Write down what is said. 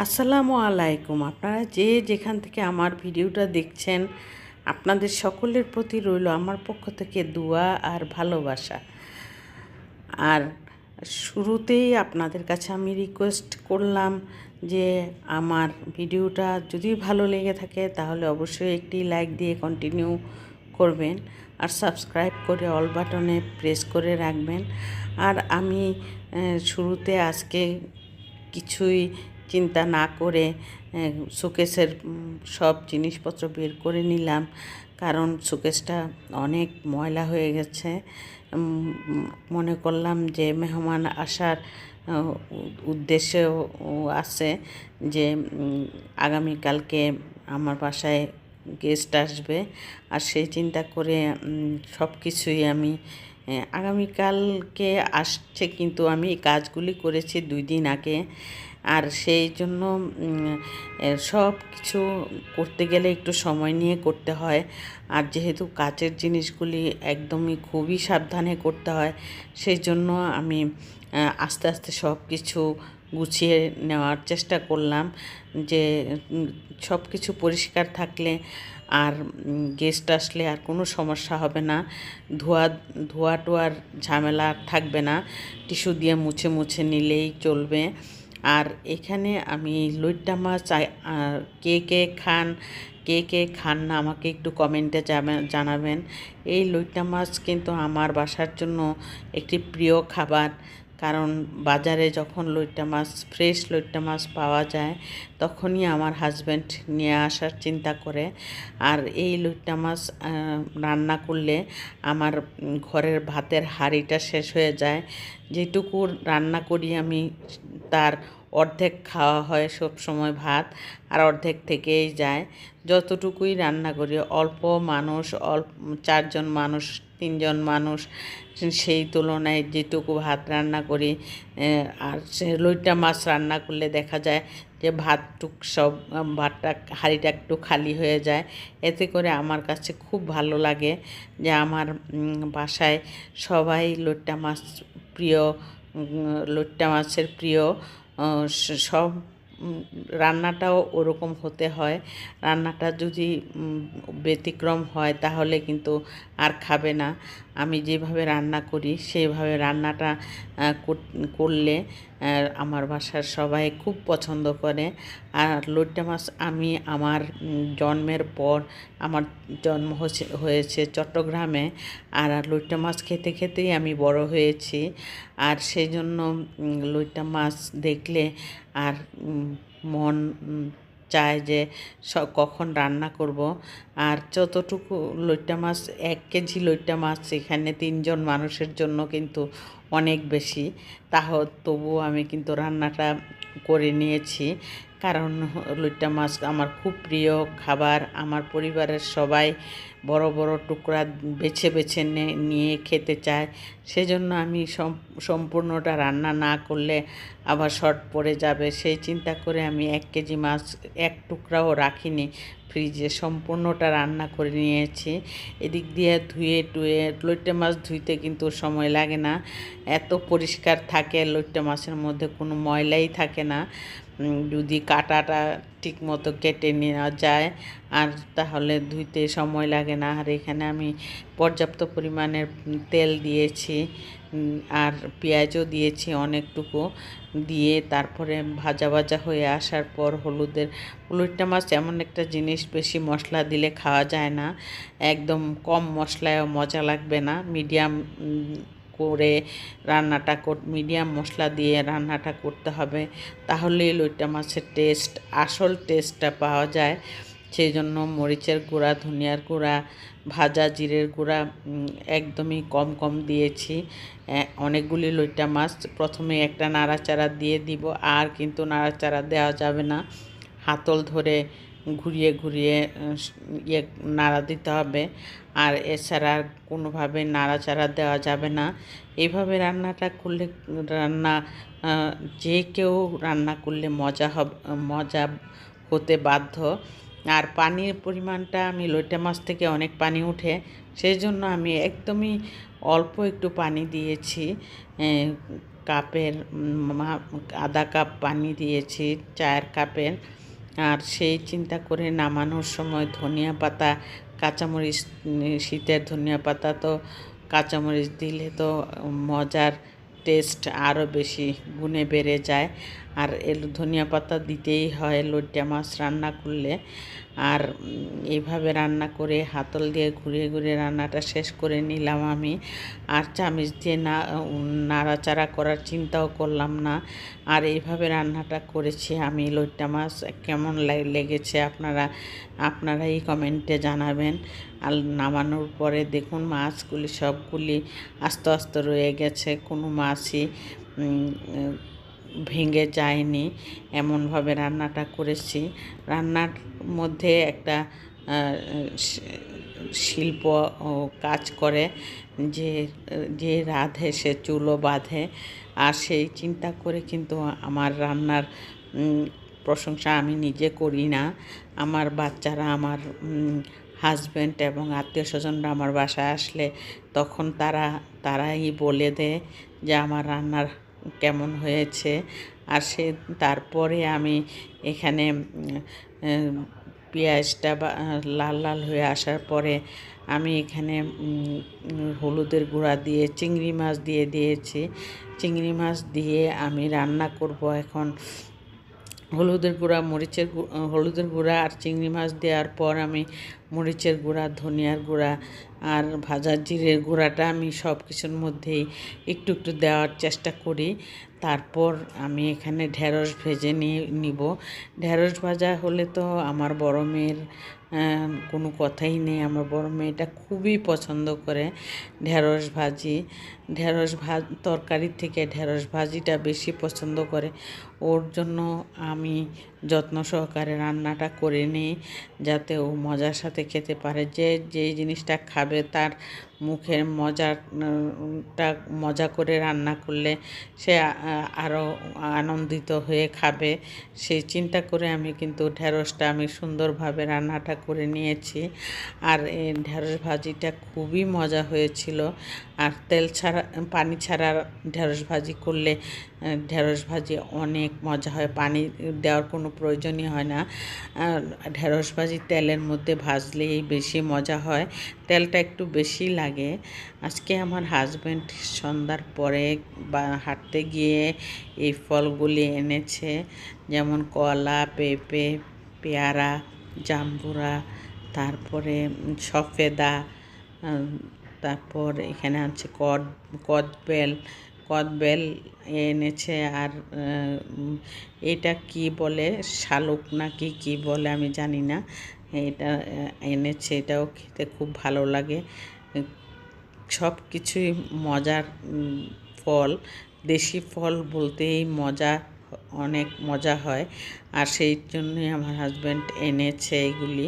আসসালামু আলাইকুম। আপনারা যে যেখান থেকে আমার ভিডিওটা দেখছেন, আপনাদের সকলের প্রতি রইল আমার পক্ষ থেকে দোয়া আর ভালোবাসা। আর শুরুতেই আপনাদের কাছে আমি রিকোয়েস্ট করলাম যে আমার ভিডিওটা যদি ভালো লেগে থাকে তাহলে অবশ্যই একটি লাইক দিয়ে কন্টিনিউ করবেন আর সাবস্ক্রাইব করে অল বাটনে প্রেস করে রাখবেন। আর আমি শুরুতে আজকে কিছুই চিন্তা না করে শোকেসের সব জিনিসপত্র বের করে নিলাম, কারণ শোকেসটা অনেক ময়লা হয়ে গেছে। মনে করলাম যে মেহমান আসার উদ্দেশ্যেও আছে, যে আগামীকালকে আমার বাসায় গেস্ট আসবে, আর সেই চিন্তা করে সব কিছুই আমি আগামীকালকে আসছে, কিন্তু আমি এই কাজগুলি করেছি 2 দিন আগে। আর সেই জন্য সব কিছু করতে গেলে একটু সময় নিয়ে করতে হয়। আর যেহেতু কাচের জিনিসগুলি একদমই খুবই সাবধানে করতে হয়, সেই জন্য আমি আস্তে আস্তে সব কিছু গুছিয়ে নেওয়ার চেষ্টা করলাম, যে সব কিছু পরিষ্কার থাকলে আর গেস্ট আসলে আর কোনো সমস্যা হবে না, ধোয়া টোয়ার ঝামেলা থাকবে না, টিস্যু দিয়ে মুছে মুছে নিলেই চলবে। আর এখানে আমি লইট্টা মাছ কে কে খান না আমাকে একটু কমেন্টে জানাবেন। এই লইট্টা মাছ কিন্তু আমার বাসার জন্য একটি প্রিয় খাবার, কারণ বাজারে যখন ফ্রেশ লইট্টা মাছ পাওয়া যায় তখনই আমার হাজব্যান্ড নিয়ে আসার চিন্তা করে। আর এই লইট্টা মাছ রান্না করলে আমার ঘরের ভাতের হাঁড়িটা শেষ হয়ে যায়। যেটুকু রান্না করি আমি তার অর্ধেক খাওয়া হয় সব সময় ভাত, আর অর্ধেক থেকেই যায়। যতটুকুই রান্না করি, অল্প মানুষ, 4 জন মানুষ, 3 জন মানুষ, সেই তুলনায় যেটুকু ভাত রান্না করি, আর সে লইট্টা মাছ রান্না করলে দেখা যায় যে ভাতটা হাঁড়িটা একটু খালি হয়ে যায়। এতে করে আমার কাছে খুব ভালো লাগে যে আমার বাসায় সবাই লইট্টা মাছের প্রিয়। সব রান্নাটাও ওরকম হতে হয়। রান্নাটা যদি ব্যতিক্রম হয় তাহলে কিন্তু আর খাবে না। আমি যেভাবে রান্না করি সেইভাবে রান্নাটা করলে আমার বাসার সবাই খুব পছন্দ করে। আর লইট্টা মাছ আমি আমার জন্মের পর, আমার জন্ম হয়েছে চট্টগ্রামে, আর লইট্টা মাছ খেতে খেতেই আমি বড় হয়েছি। আর সেই জন্য লইট্টা মাছ দেখলে আর মন চায় যে কখন রান্না করব। আর যতটুকু লইট্টা মাছ, 1 কেজি লইট্টা মাছ এখানে 3 জন মানুষের জন্য কিন্তু অনেক বেশি। তবুও আমি কিন্তু রান্নাটা করে নিয়েছি, কারণ লইট্টা মাছ আমার খুব প্রিয় খাবার। আমার পরিবারের সবাই বড় বড় টুকরা বেছে বেছে নিয়ে খেতে চায়। সেজন্য আমি সম্পূর্ণটা রান্না না করলে আবার শর্ট পড়ে যাবে, সেই চিন্তা করে আমি 1 কেজি মাছ 1 টুকরাও রাখিনি ফ্রিজে, সম্পূর্ণটা রান্না করে নিয়েছি। এদিক দিয়ে ধুয়ে টুয়ে, লইট্টা মাছ ধুইতে কিন্তু সময় লাগে না, এত পরিষ্কার থাকে লইট্টা মাছের মধ্যে, কোনো ময়লাই থাকে না। যদি কাটাটা ঠিক মতো কেটে নেওয়া যায় আর তাহলে ধুইতে সময় লাগে না। আর এখানে আমি পর্যাপ্ত পরিমাণের তেল দিয়েছি, আর পেঁয়াজও দিয়েছি অনেকটুকু, দিয়ে তারপরে ভাজা ভাজা হয়ে আসার পর লইট্টা মাছ এমন একটা জিনিস, বেশি মশলা দিলে খাওয়া যায় না, একদম কম মশলায়ও মজা লাগবে না। করে মিডিয়াম মশলা দিয়ে রান্নাটা করতে হবে, তাহলেই লইট্টা মাছের আসল টেস্টটা পাওয়া যায়। সেই জন্য মরিচের গুঁড়া, ধনিয়ার গুঁড়া, ভাজা জিরের গুঁড়া একদমই কম কম দিয়েছি। অনেকগুলি লইট্টা মাছ, প্রথমে একটা নাড়াচাড়া দিয়ে দিব, আর কিন্তু নাড়াচাড়া দেওয়া যাবে না, হাতল ধরে ঘুরিয়ে ঘুরিয়ে নাড়া দিতে হবে। আর এছাড়া আর কোনোভাবে নাড়াচাড়া দেওয়া যাবে না। এইভাবে যে কেউ রান্না করলে মজা হতে বাধ্য। আর পানির পরিমাণটা, আমি লইট্টা মাছ থেকে অনেক পানি উঠে, সেই জন্য আমি একদমই অল্প একটু পানি দিয়েছি। কাপের আধা কাপ পানি দিয়েছি চায়ের কাপের। আর সেই চিন্তা করে নামানোর সময় ধনিয়া পাতা, কাঁচামরিচ, শীতের ধনিয়া পাতা তো কাঁচামরিচ দিলে তো মজার টেস্ট আরও বেশি গুণে বেড়ে যায়। আর ধনিয়া পাতা দিতেই হয় লইট্টা মাছ রান্না করলে। আর এইভাবে রান্না করে হাতল দিয়ে ঘুরিয়ে ঘুরিয়ে রান্নাটা শেষ করে নিলাম আমি। আর চামচ দিয়ে নাড়াচাড়া করার চিন্তাও করলাম না। আর এইভাবে রান্নাটা করেছি আমি লইট্টা মাছ। কেমন লেগেছে আপনারাই কমেন্টে জানাবেন। আর নামানোর পরে দেখুন মাছগুলি সবগুলি আস্তে আস্তে রয়ে গেছে, কোনো মাছই ভেঙে যায়নি। এমনভাবে রান্নাটা করেছি। রান্নার মধ্যে একটা শিল্প কাজ করে, যে রাঁধে সে চুলো বাঁধে। আর সেই চিন্তা করে কিন্তু আমার রান্নার প্রশংসা আমি নিজে করি না, আমার বাচ্চারা, আমার হাজব্যান্ড এবং আত্মীয় স্বজনরা আমার বাসায় আসলে তখন তারাই বলে দেয় যে আমার রান্নার কেমন হয়েছে। আর তারপরে আমি এখানে পেঁয়াজটা লাল লাল হয়ে আসার পরে আমি এখানে হলুদের গুঁড়া দিয়ে চিংড়ি মাছ দিয়ে দিয়েছি। চিংড়ি মাছ দিয়ে আমি রান্না করব এখন। হলুদের গুঁড়া আর চিংড়ি মাছ দেওয়ার পর আমি মরিচের গুঁড়া, ধনিয়ার গুঁড়া আর ভাজা জিরের গুঁড়াটা আমি সব কিছুর মধ্যেই একটু একটু দেওয়ার চেষ্টা করি। তারপর আমি এখানে ঢেঁড়স ভেজে নিব। ঢেঁড়স ভাজা হলে তো আমার বড় মেয়ের কোনো কথাই নেই। আমার বড় মেয়েটা খুবই পছন্দ করে ঢেঁড়স ভাজি। তরকারির থেকে ঢেঁড়স ভাজিটা বেশি পছন্দ করে। ওর জন্য আমি যত্ন সহকারে রান্নাটা করে নিই, যাতে ও মজার সাথে খেতে পারে। যেই জিনিসটা খাবে তার মুখের মজা করে রান্না করলে সে আরও আনন্দিত হয়ে খাবে। সেই চিন্তা করে আমি কিন্তু ঢেঁড়সটা আমি সুন্দরভাবে রান্নাটা করে নিয়েছি। আর এই ঢেঁড়স ভাজিটা খুবই মজা হয়েছিল। আর পানি ছাড়া ঢেঁড়স ভাজি করলে ঢেঁড়স ভাজি অনেক মজা হয়, পানি দেওয়ার কোনো প্রয়োজনই হয় না। ঢেঁড়স ভাজি তেলের মধ্যে ভাজলেই বেশি মজা হয়, তেলটা একটু বেশি লাগে। আজকে আমার হাজব্যান্ড সন্ধ্যার পরে হাঁটতে গিয়ে এই ফলগুলি এনেছে, যেমন কলা, পেঁপে, পেয়ারা, জাম্বুরা, তারপরে সফেদা, তারপর এখানে আছে কদবেল এনেছে। আর এটা কি বলে, শালুক নাকি কি বলে আমি জানি না, এটা এনেছে। এটাও খেতে খুব ভালো লাগে। সব কিছুই মজার ফল, দেশি ফল বলতেই অনেক মজা হয়। আর সেই জন্যই আমার হাজব্যান্ড এনেছে এইগুলি।